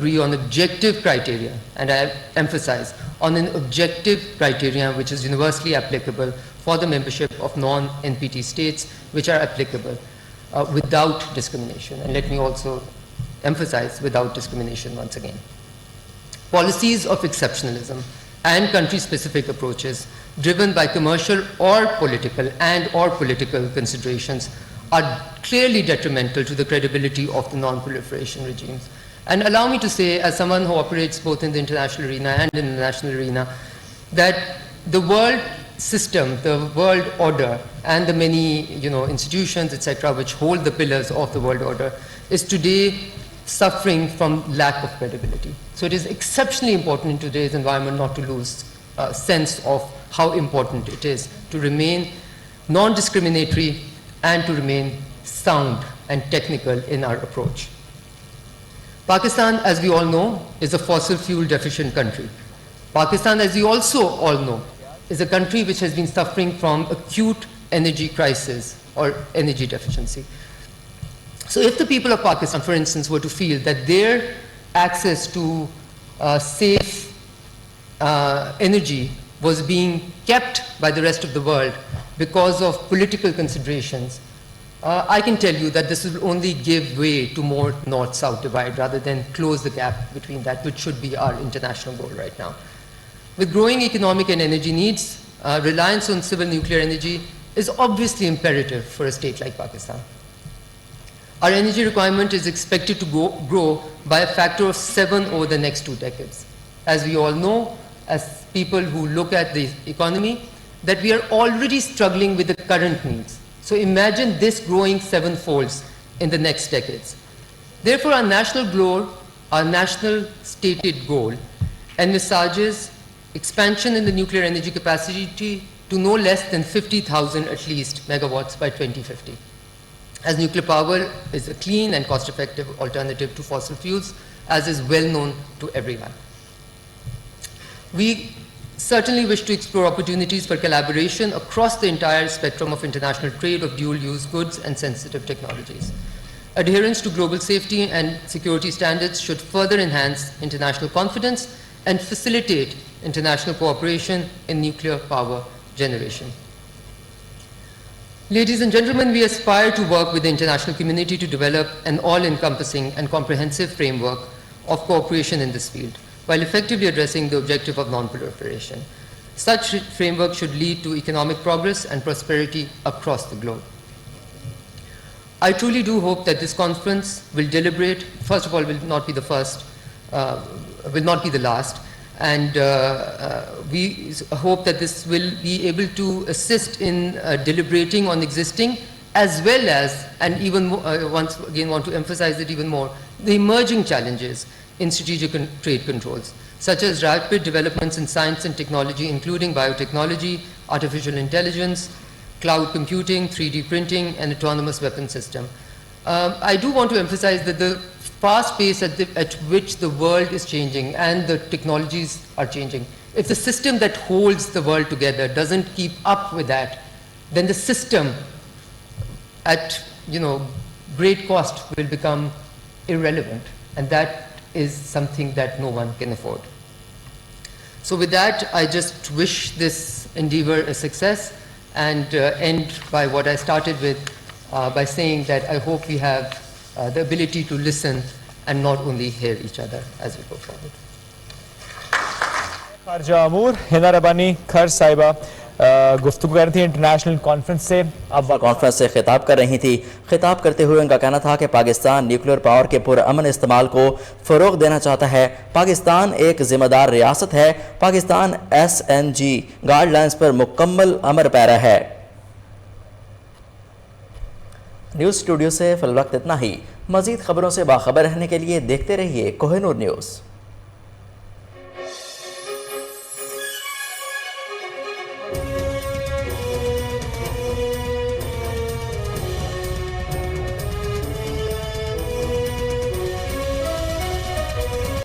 agree on objective criteria, and I emphasize on an objective criteria which is universally applicable for the membership of non-NPT states which are applicable without discrimination. And let me also emphasize without discrimination once again. Policies of exceptionalism and country-specific approaches driven by commercial or political considerations are clearly detrimental to the credibility of the non-proliferation regimes. And allow me to say, as someone who operates both in the international arena and in the national arena, that the world system, the world order, and the many institutions, etc., which hold the pillars of the world order, is today suffering from lack of credibility. So it is exceptionally important in today's environment not to lose sense of how important it is to remain non-discriminatory and to remain sound and technical in our approach. Pakistan, as we all know, is a fossil fuel deficient country. Pakistan, as you also all know, is a country which has been suffering from acute energy crisis or energy deficiency. So if the people of Pakistan, for instance, were to feel that their access to safe energy was being kept by the rest of the world because of political considerations, I can tell you that this will only give way to more north-south divide rather than close the gap between that, which should be our international goal right now. With growing economic and energy needs, reliance on civil nuclear energy is obviously imperative for a state like Pakistan. Our energy requirement is expected to grow by a factor of 7 over the next 2 decades. As we all know, as people who look at the economy, that we are already struggling with the current needs. So imagine this growing 7-folds in the next decades. Therefore, our national stated goal envisages expansion in the nuclear energy capacity to no less than 50,000 at least megawatts by 2050. As nuclear power is a clean and cost-effective alternative to fossil fuels, as is well known to everyone. We certainly wish to explore opportunities for collaboration across the entire spectrum of international trade of dual-use goods and sensitive technologies. Adherence to global safety and security standards should further enhance international confidence and facilitate international cooperation in nuclear power generation. Ladies and gentlemen, we aspire to work with the international community to develop an all-encompassing and comprehensive framework of cooperation in this field, while effectively addressing the objective of non-proliferation. Such framework should lead to economic progress and prosperity across the globe. I truly do hope that this conference will deliberate, first of all, will not be the first, will not be the last, and we hope that this will be able to assist in deliberating on existing as well as, and even once again want to emphasize it even more, the emerging challenges in strategic trade controls, such as rapid developments in science and technology, including biotechnology, artificial intelligence, cloud computing, 3D printing, and autonomous weapon system. I do want to emphasize that the fast pace at which the world is changing and the technologies are changing, if the system that holds the world together doesn't keep up with that, then the system at great cost will become irrelevant, and that is something that no one can afford. So with that, I just wish this endeavor a success and end by what I started with, by saying that I hope we have the ability to listen and not only hear each other as we go forward. خارجہ امور حناربانی خر صاحبہ گفتگو کر رہی تھی international conference سے. اب کانفرنس سے خطاب کر رہی تھی. خطاب کرتے ہوئے ان کا کہنا تھا کہ پاکستان نیوکلیر پاور کے پرامن استعمال کو فروغ دینا چاہتا ہے. پاکستان ایک ذمہ دار ریاست ہے. پاکستان SNG گائیڈ لائنز پر مکمل امر پیرا ہے. نیوز اسٹوڈیو سے فی الوقت اتنا ہی. مزید خبروں سے باخبر رہنے کے لیے دیکھتے رہیے کوہنور نیوز.